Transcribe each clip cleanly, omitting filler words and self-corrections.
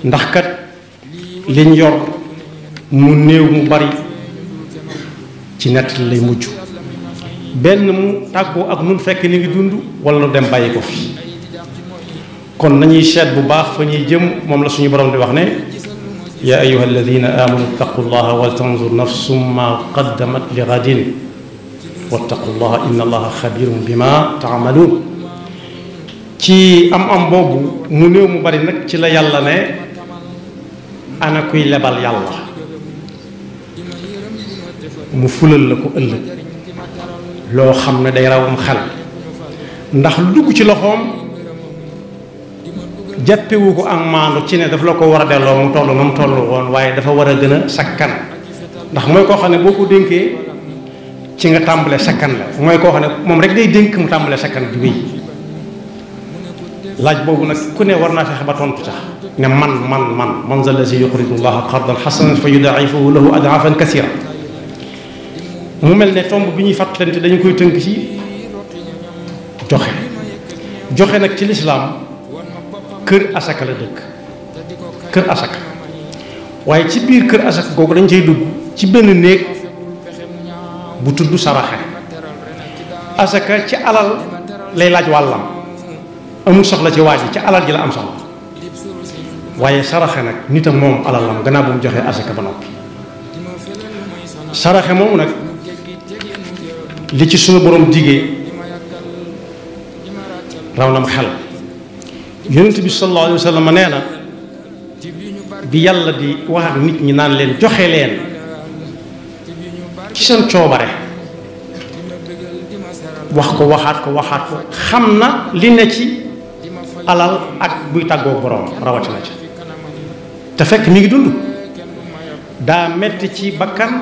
ndax kat liñ yor mu néew mu bari ci nett lay mujj benn mu tàggoo ak nun fekk ni ngi dund wala nu dem bàyyi ko fi kon nañuy seet bu baax fa ñuy jëm moom la suñu borom di wax ne yaa ayuha alladina amanu ittaqu llaha wal tanzur nafsum ma qaddamat li gadin wattaqu llaha inna allaha xabirun bima taamaluun ci am boobu mu néew mu bari nag ci la yàlla ne ana kuy lebal yàlla mu fulal la ko ëllëg loo xam ne day rawum xel ndax lu dugg ci loxoom jàppewu ko ak maandu ci ne daf la ko war a delloo mu toll na mu toll woon waaye dafa war a gën a sakkan ndax mooy koo xam ne boo ko dénkee ci nga tàmbalee sakkan la mooy koo xam ne moom rek day dénk mu tàmbalee sakkan di wéy laaj boobu nag ku ne war naa fexe ba tontu tax ne man zal lazi yuqridu llaha qardan hasanan fa yudaa'ifahu lahu ad'afan kathira mu mel ne tomb bi ñuy fàttalante dañu koy tënk ci joxe nag ci lislaam kër asaka la dëkk kër asaka waaye ci biir kër asaka googu dañ cay dugg ci benn néeg bu tudd saraxe asaka ci alal lay laaj wàllam amul soxla ci waaj ci alal ji la am soxla waaye saraxe nag nitam moom alalam gannaaw bu mu joxee asaka ba noppi saraxe moomu nag li ci suñu borom digee raw na mu xel yonent bi sallallahu alayhi wa sallam nee na bi yàlla di wax ak nit ñi naan leen joxe leen ci seen coobare wax ko waxaat ko xam na li ne ci alal ak buy tàggoo borom rawatina ci te fekk mi ngi dund daa metti ci bakkan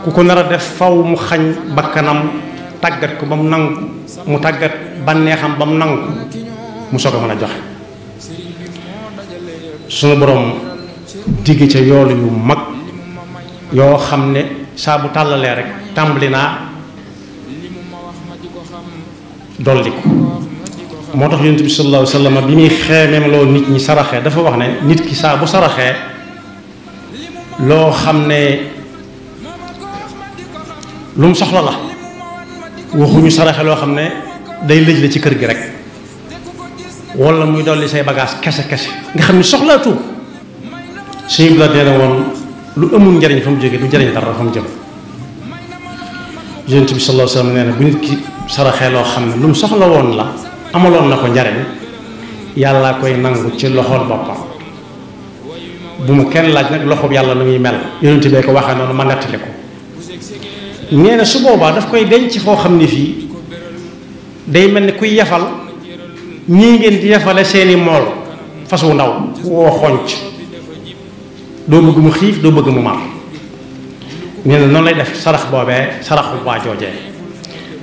ku ko nar a def faw mu xañ bakkanam tàggat ko ba mu nangu mu tàggat bànneexam ba mu nangu mu soog a mën a joxe sunu borom digg ca yoolu yu mag yoo xam ne saa bu tàllalee rek tàmbali naa dolli ko moo tax yonent bi sallallahu alayhi wa sallam bi muy xeemeem loo nit ñi saraxee dafa wax ne nit ki saa bu saraxee loo xam ne lu mu soxla la waxuñu saraxe loo xam ne day lëj la ci kër gi rek wala muy dolli say bagage kese nga xam ne soxlaatu suñu bi la dee na woon lu amul njariñ fa mu jógee du njariñ dara fa mu jëm yonent bi sallallahu alayhi wa sallam nee na bu nit ki saraxee loo xam ne lu mu soxla woon la amaloon na ko njariñ yàlla koy nangu ci loxol boppam bu ma kenn laaj nag loxob yàlla nu muy mel yonent bee ko waxee noonu ma nettali ko nee na su boobaa daf koy denc foo xam ne fii day mel ni kuy yafal ñii ngeen di yafale seeni mool fas wu ndaw woo xonc doo bëgg mu xiif doo bëgg mu mar nee na noonu lay def sarax boobee saraxu waa joojee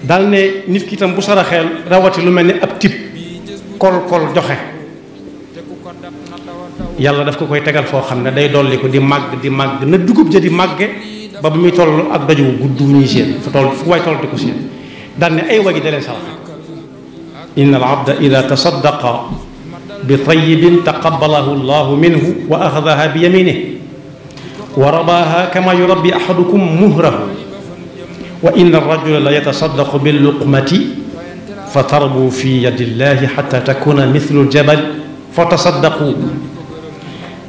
dal ne nit ki itam bu saraxeel rawati lu mel ni ab tib kol joxe yàlla daf ko koy tegal foo xam ne day dolli ko di màgg na dugub ja di màgge ba bu muy toll ak daju gudd ñuy seen fu toll fu waay toll di ko seen dal ne ay wagi da leen sarax inna al abda ida tasaddaqa bi tayyibin taqabbalahu llahu minhu wa axadaha bi yaminihi wa rabaha kama yurabbi ahadukum muhrahu wa inna arrajula la yatasaddaqu bil luqmati fa tarbu fi yadi llahi xata takuna mithlu ljabal fa tasaddaqu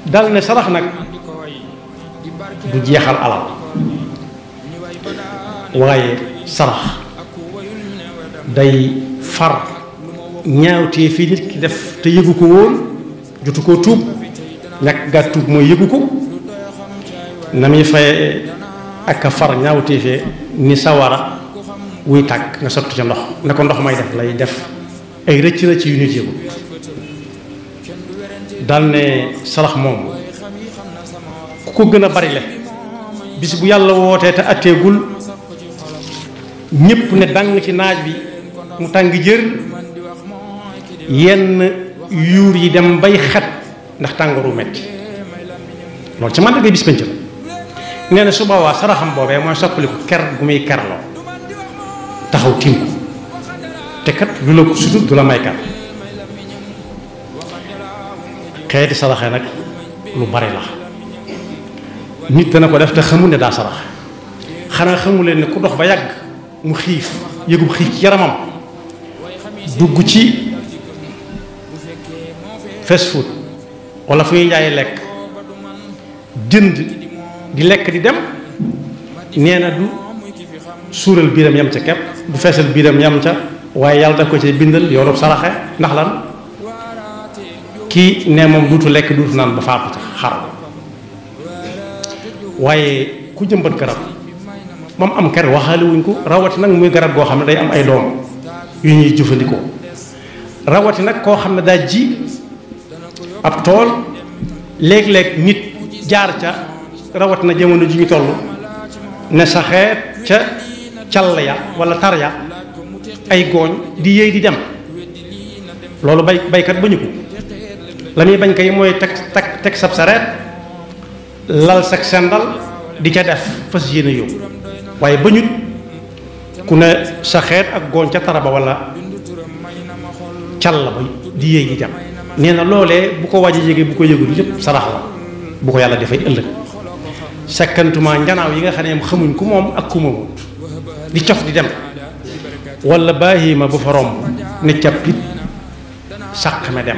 dal ne sarax nag du jeexal alal waaye sarax day far ñaawtee fii nit ki def te yëgu ko woon jotu koo tuub ñàkk gaa tuub mooy yëgu ko na muy faye ak a far ñaawtee fee ni sawara wuy tàkk nga sotti ca ndox ne ko ndox may def lay def ay rëcc yu nit yëgu dal ne sarax moom ku ko gën a bari le bis bu yàlla wootee te atteegul ñépp ne dang ci naaj bi mu tàng jër yenn yuur yi dem bay xet ndax tàngooru metti loolu ci man dangay bis penc la nee na su boobaa saraxam boobee mooy soppaliku ker gu muy kerloo taxaw tiim ko te kat lu la ko sutut du la may kat xeeti saraxe nag lu bari la nit dana ko def te xamul ne daa saraxe xanaa xamu leen ne ku dox ba yàgg mu xiif yëgub xiif ci yaramam dugg ci fast food wala fu ñuy jaayee lekk jënd di lekk di dem nee na du suural biiram yam ca kepp du feesal biiram yam ca waaye yàlla daf ko ci bindal yoonub saraxe ndax lan kii ne moom duutu lekk duutu naan ba faatu xar waaye ku jëmbat garab moom am ker waxaale wuñ ko rawati nag muy garab goo xam ne day am ay doom yu ñuy jëfandikoo rawati nag koo xam ne daa ji ab tool léeg-léeg nit jaar ca rawati na jamono ji ñu toll ne saxeet ca call ya wala tar ya ay gooñ di yéey di dem loolu baykat bañu ko la muy bañ kay mooy teg sab sareet lal sag sendal di ca def fas yéene yóbbu waaye bañut ku ne saxeet ak gooñ ca taraba wala call ba di yéey di dem nee na loolee bu ko waaj a yéege bu ko yëgul lépp sarax la bu ko yàlla dafay ëllëg sakkantuma njanaaw yi nga xam ne xamuñ ku moom ak ku moomut di cof di dem wala baahima bu fa romb ne cappit sàq me dem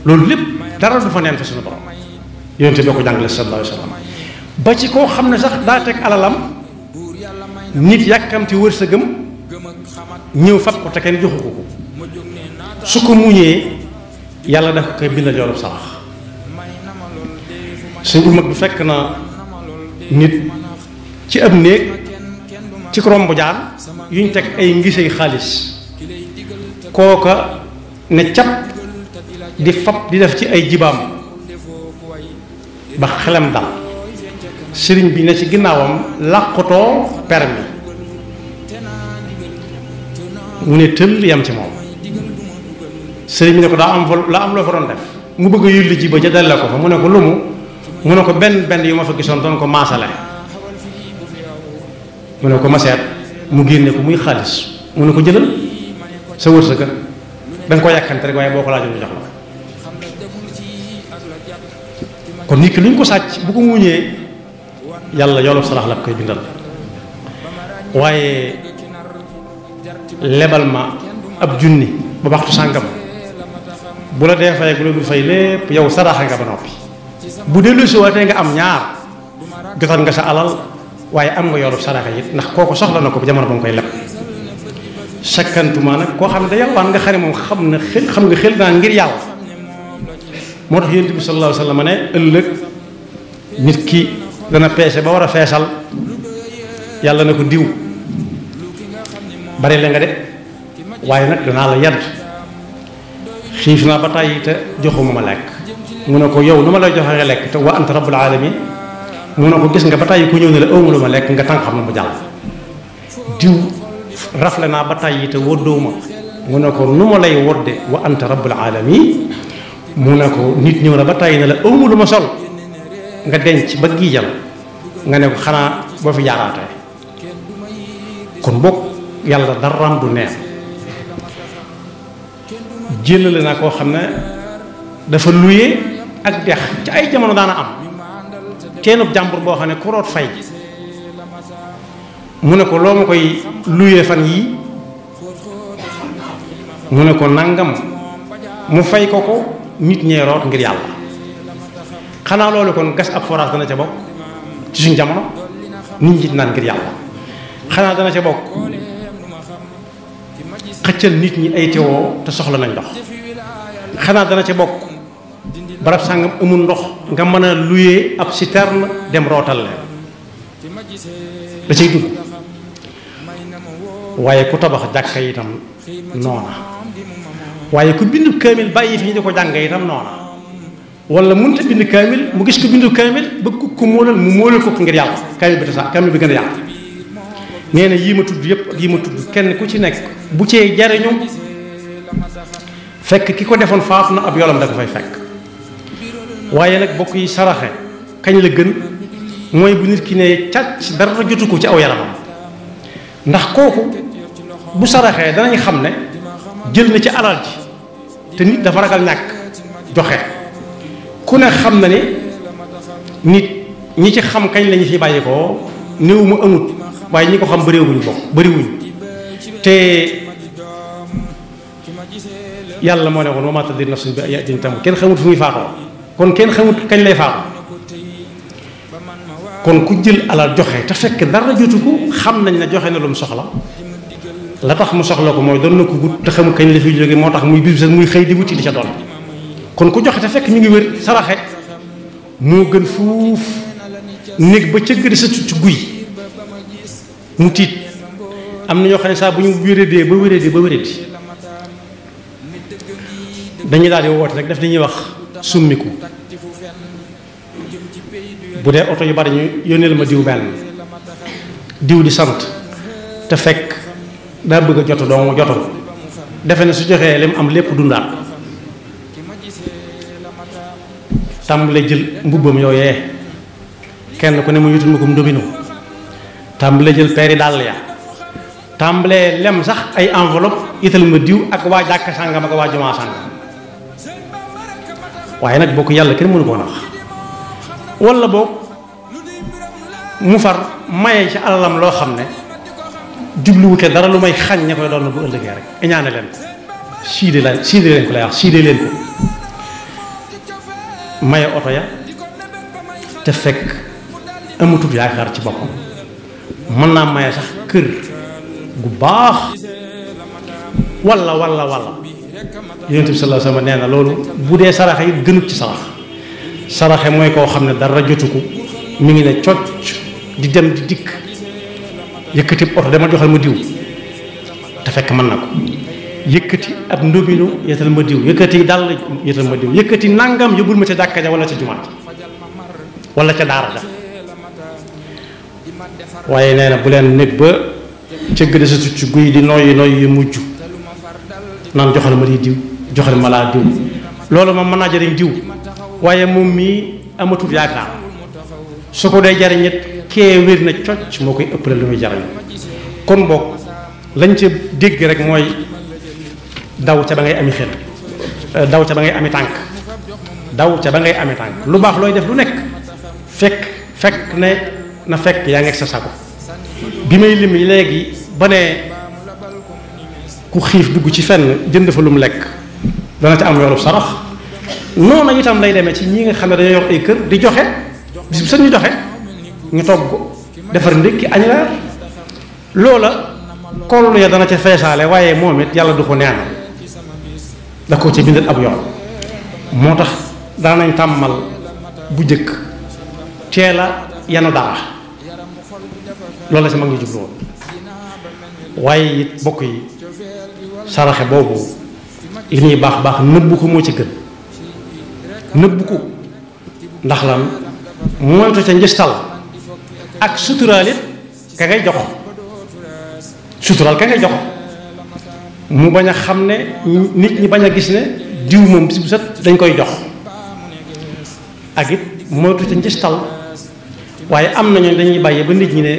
loolu lépp dara du fa neen fa suñu borom yonente boo ko jàngale sallallahu alayhi wa sallam ba ci koo xam ne sax daa teg alalam nit yàkkamti wërsëgam ñëw fab ko te kenn joxu ko su ko muñee yàlla daf ko koy bindal yoolub sarax suñ bu mag bi fekk na nit ci ab néeg ci romb jaan yuñ teg ay ngisey xaalis kooka ne cap di fab di def ci ay jibaam ba xelam dal sëriñ bi ne ci ginnaawam làqutoo permi mu ne tëll yam ci moom sëriñ bi ne ko daa am loo fa doon def mu bëgg a yulli ji ba ca delle ko fa mu ne ko lumu mu ne ko benn yu ma fa gisoon doon ko maasale mu ne ko maseet mu génne ko muy xaalis mu ne ko jëlal sa wërsëga danga ko yàkkante rek waaye boo ko laajoon ñu jox la kon nit ki lu ñu ko sàcc bu ko muñee yàlla yoolub sarax la koy bindal waaye lebal ma ab junni ba waxtu sàngam bu la dee fay bu la dul fay lépp yow saraxa nga ba noppi bu dellu si waatee nga am ñaar jotal nga sa alal waaye am nga yoolub saraxa it ndax kooku soxla na ko ba jamono ba nga koy leb sakkantuma nag koo xam ne da yalwaan nga xam ne moom xam nga xel naa ngir yàlla moo tax yonent bi sallallahu alayhi wa sallam ne ëllëg nit ki dana peese ba war a feesal yàlla na ko diw bari la nga de waaye nag danaa la yadd xiif naa ba tàyyi te joxuma ma lekk mu ne ko yow nu ma lay joxe nga lekk te wa anta rabbul alamin mu ne ko gis nga ba tàyyi ku ñëw ne la ëwma lu ma lekk nga tànk xam na mu jàll diw rafle naa ba tàyyi te woddowuma mu ne ko nu ma lay wodde wa anta rabbul alamin mu ne ko nit ñëw na ba tàyyi ne la ëwma lu ma sol nga denc ba giijal nga ne ko xanaa boo fi jaaraatee kon bokk yàlla daram du neen jëlale naa koo xam ne dafa luye ak dex ci ay jamono daana am teenub jàmbur boo xam ne ku root fay mu ne ko loo ma koy luye fan yii mu ne ko nangam mu fay ko nit ñee root ngir yàlla xanaa loolu kon gas ab forage dana ca bokk ci suñ jamono nit ñi naan ngir yàlla xanaa dana ca bokk xëccal nit ñi ay teewoo te soxla nañ ndox xanaa dana ca bokk barab sàngam amul ndox nga mën a luyee ab citerne dem rootal leen da cay dugg waaye ku tabax jàkka itam noona waaye ku bindu kaamil bàyyi fi ñu di ko jàng itam noona wala mënut a bind kaamil mu gis ko bindu kaamil bëgg ko móolal mu móolal ko ngir yàlla kaamil bi tasax kaamil bi gën a yàlla nee na yii ma tudd yëpp ak yii ma tudd kenn ku ci nekk bu cee jariñu fekk ki ko defoon faatu na ab yolam da ko fay fekk waaye nag bokk yi saraxe kañ la gën mooy bu nit ki ne càcc dara jotu ko ci aw yaramam ndax kooku bu saraxee danañ xam ne jël na ci alal ji te nit dafa ragal ñàkk joxe ku ne xam na ni nit ñi ci xam kañ lañu fi bàyyi ko néew mu amut waaye ñi ko xam bëriwuñ te yàlla moo ne woon wa maa tadri nafsun bi ayyi ardin tamut kenn xamut fu muy faatoo kon kenn xamut kañ lay faatu kon ku jël alal joxe te fekk dara jotu ko xam nañ ne joxe na lu mu soxla la tax mu soxla ko mooy doon na ko gut te xamut kañ la fiy jóge moo tax muy bis muy xëy di wuti di ca doon kon ku joxe te fekk mi ngi wér saraxe moo gën fuuf néeg ba cëgg di sa ci guy mu tiit am na ñoo xam ne saa bu ñu wéradee ba wéradi dañuy daal di woote rek def li ñuy wax summiku bu dee oto yu bari ñu yónneel ma diw benn diw di sant te fekk daa bëgg a jotu doomu jotul defe ne su joxee li mu am lépp dundaat tàmbale jël mbubbam yooyee kenn ku ne mu yutul ma ko mu domino tàmbale jël peeri dàll ya tàmbalee lem sax ay enveloppe ital ma diw ak waa jàkk sàngam ak waa jumaa sàngam waaye nag bokk yàlla kenn mënu koo nax walla boog mu far maye ci alalam loo xam ne jubluwu ke dara lu may xañ ña koy doon bu ëllëgee rek iñaane leen siide leen ko lay wax siide leen ko maye oto ya te fekk amatut yaakaar ci boppam mën naa maye sax kër gu baax walla yonent bi sallallahu alayhi wasallam nee na loolu bu dee saraxe yi gënut ci saraxe mooy koo xam ne dara jotu ko mi ngi ne cocc di dem di dikk yëkkati oto dama joxal ma diw te fekk mën na ko yëkkati ab ndóbinu yetal ma diw yëkkati dàll yetal ma diw yëkkati nangam yóbbul ma ca jàkka ja wala ca jumaat wala ca daara ja waaye nee na bu leen nekk ba cëgg de sa tucc guy di nooyi yu mujj naan joxal ma di diw joxal ma laa diw loolu moom mën naa jariñ diw waaye moom mii amatul yaakaar su ko dee jariñ it kee wér na cocc moo koy ëppale lu muy jariñ kon boog lañ ca dégg rek mooy daw ca ba ngay ami xel daw ca ba ngay ami tànk daw ca ba ngay ami tànk lu baax looy def lu nekk fekk ne na fekk yaa ngi sa sago bi may lim léegi ba ne ku xiif dugg ci fenn jënd fa lu mu lekk dana ca am yoolu sarax noonu itam lay demee ci ñi nga xam ne dañoo yor ay kër di joxe bis bu seen ñu joxe ñu togg defar ndékki añ reer loola kollu ya dana ca feesaale waaye moom it yàlla du ko neenal da ko ci bindal ab yoon moo tax daanañ tàmmal bu jëkk teel a yanu dara loolu la si mag ñu jublu woon waaye it bokk yi saraxe boobu li ñuy baax baax nëbbu ko moo ci gën nëbbu ko ndax lan moytu ca njëstal ak suturaal it ka ngay jox suturaal ka ngay jox mu bañ a xam ne nit ñi bañ a gis ne diw moom bis bu set dañ koy jox ak it moytu ca njëstal waaye am nañu dañuy bàyyi ba nit ñi ne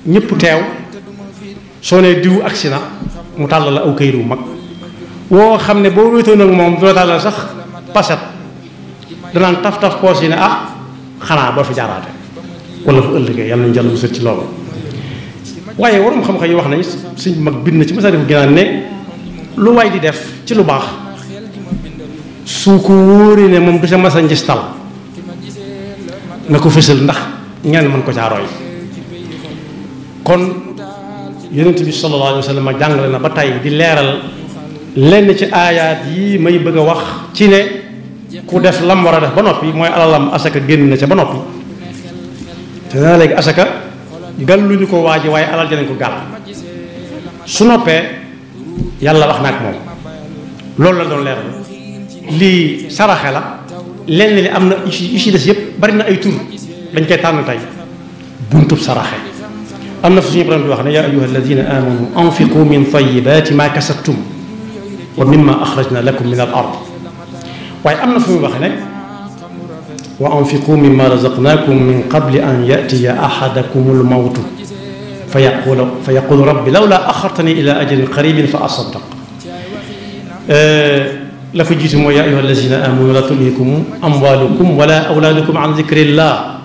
ñëpp teew soo nee diw agsi na mu tàllal la aw këyit wu mag woo xam ne boo wéetoon ak moom doo tàllal sax paset danaan taf poos yi ne xanaa boo fi jaaraate wala fu ëllëgee yàlla nañu jàll mu sët ci loolu waaye warum xam-xam yi wax nañ suñ mag bind na ci Masaalikul Jinaan ne lu waay di def ci lu baax su ko wóoree ne moom du sa masa njistal na ko fësal ndax ñenn mën ko caarooy kon yonent bi sallallahu alayhi wa sallam jàngale na ba tey di leeral lenn ci aayaat yi may bëgg a wax ci ne ku def lam war a def ba noppi mooy alalam asaka génn na ca ba noppi te naa léegi asaka gàlluñu ko waaji waaye alal janañ ko gàll su noppee yàlla wax na ak moom loolu la doon leeral lii saraxe la lenn li am na yu ci des yëpp bari na ay tur dañ koy tànn tey buntub saraxe am na fu suñu borom di wax ne yaa ayyuha alladina amanu anfiqu min tayyibati ma kasabtum wa mimma axrajna lakum min al ard waaye am na fu muy wax ne wa anfiqu mimma razaqnakum min qabli an yatiya ahadakum al mawtu fa yaqulu rabbi lawla axartani ila ajalin qaribin fa asaddaq la ko jiitu mooy yaa ayyuha allazina amanu la tulhikum amwalukum wala awlaadukum an dikrillah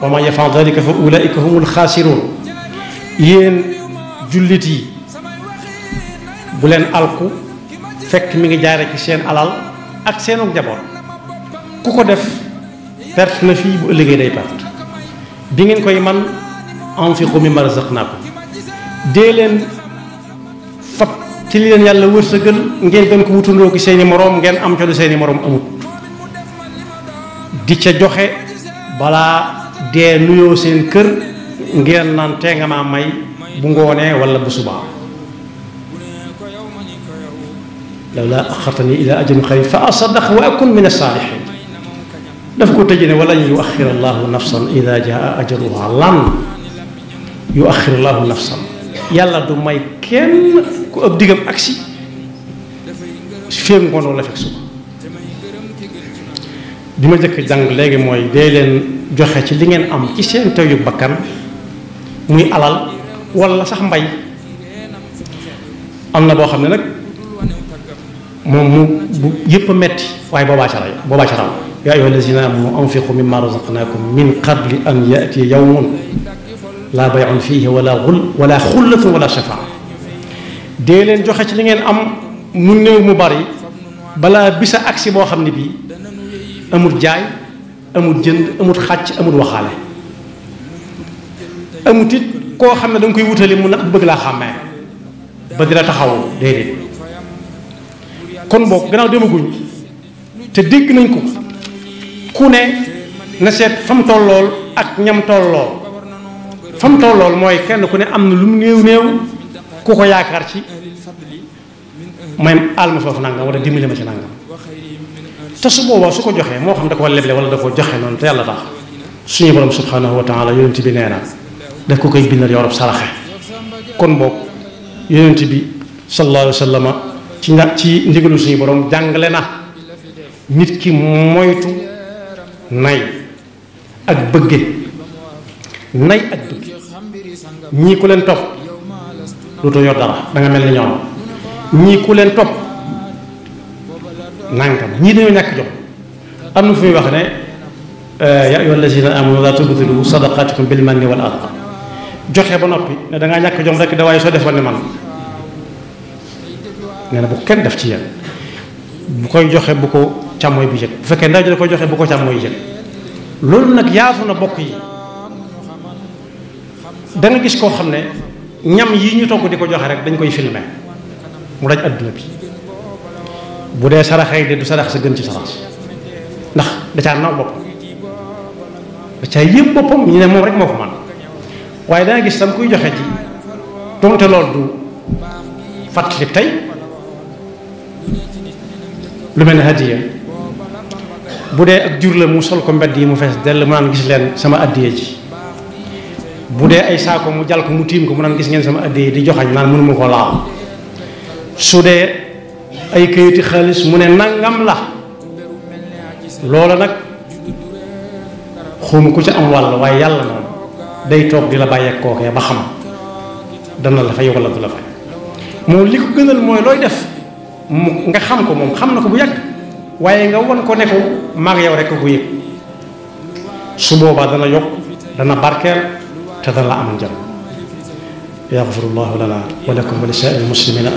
wa man yafal dalika fa ulaika humul xaasiruun. yéen jullit yi bu leen alku fekk mi ngi jaare ci seen alal ak seenu njaboot. ku ko def perte na fii bu ëllëgee day perte. bi ngeen koy man anfiqu mimma razaqnaakum dee leen fab ci li leen yàlla wërsëgal ngeen gën ko wutandoo ki seeni moroom ngeen am ca lu seeni moroom amut. di ca joxe balaa dee nuyoo seen kër ngeen naan tee nga maa may bu ngoonee wala bu subaa. lawlaa axartanii ilaa ajalin qariib fa asaddaq wa akun mina saalihiin. daf ko tëjee ne wala yuaxir allahu nafsan ida jaa ajaluha. lan yuaxir allahu nafsan yàlla du may kenn ku ëpp diggam agsi féeg ngoon wala fekk suba. bi ma njëkk jàng léegi mooy dee leen joxe ci li ngeen am ci seen teyu bakkan muy alal wala sax mbay. am na boo xam ne nag moom mu bu yëpp a metti waaye boobaa ca raw yaa ayyuha allazina amanu anfiqu mimma razaqnakum min qabli an yatiya yawmun laa bay'un fiihi wala xullatun wala shafaa. dee leen joxe ci li ngeen am mu néew mu bari balaa bisa agsi boo xam ne bii amul jaay amul jënd amul xàcc amul waxaale amut it koo xam ne da nga koy wutali mu nag bëgg laa xàmmee ba di la taxaw déedéet. kon boog gannaaw demaguñ te dégg nañ ko ku ne na seet fam tollool ak ñam tollool. fam tollool mooy kenn ku ne am na lu mu néew ku ko yaakaar ci may àll ma foofu nangam wala dimbali ma ci nangam. te su boobaa su ko joxee moo xam da ko leble wala da ko joxe noonu te yàlla tax suñu borom subhanahu wa taala yonent bi nee na daf ko koy bindal yorop saraxe. kon boog yonent bi sallallahu alayhi wa sallam ci ndigalu suñu borom jàngale na nit ki moytu nay ak bëgge. nay ak bëgge ñii ku leen topp dootoo yor dara da nga mel ni ñoom. ñii ku leen topp nangam ñii dañoo ñàkk jom. am na fu muy wax ne yaa ayyuha allazina amanu laa tubtilu sadaqaatikum bil manni wal adha. joxe ba noppi ne da ngaa ñàkk jom rek da waaye soo defoon ne man nee na bu kenn def ci yéen. bu koy joxe bu ko càmmooy bi yëg bu fekkee ndaw ji da koy joxe bu ko càmmooy yëg. loolu nag yaatu na bokk yi. da nga gis koo xam ne ñam yi ñu togg di ko joxe rek dañ koy filmer mu daj adduna bi. bu dee saraxee de du sarax sa gën ci sarax ndax da caa naw boppam da caa yëpp boppam ñu ne moom rek moo ko man waaye danga gis tam kuy joxe ji donte loolu du fàttali tey lu mel ne hadiya bu dee ak jur la mu sol ko mbedd yi mu fees dell mu naan gis leen sama addiya ji. bu dee ay saako mu jal ko mu tiim ko mu naan gis ngeen sama addiya di joxañ naan mënuma ko laal. su dee ay kayiti xaalis mu ne nangam la. loola nag xawma ku ca am wàll waaye yàlla moom day toog di la bàyyeek kookee ba xam dana la fay wala du la fay. moom li ko gënal mooy looy def mu nga xam ko moom xam na ko bu yàgg waaye nga won ko ne ko maag yow rek ko yëg. su boobaa dana yokk dana barkeel te dana la am njëriñ. yaxfirullahu lana wa lakum wa li saa'iril muslimina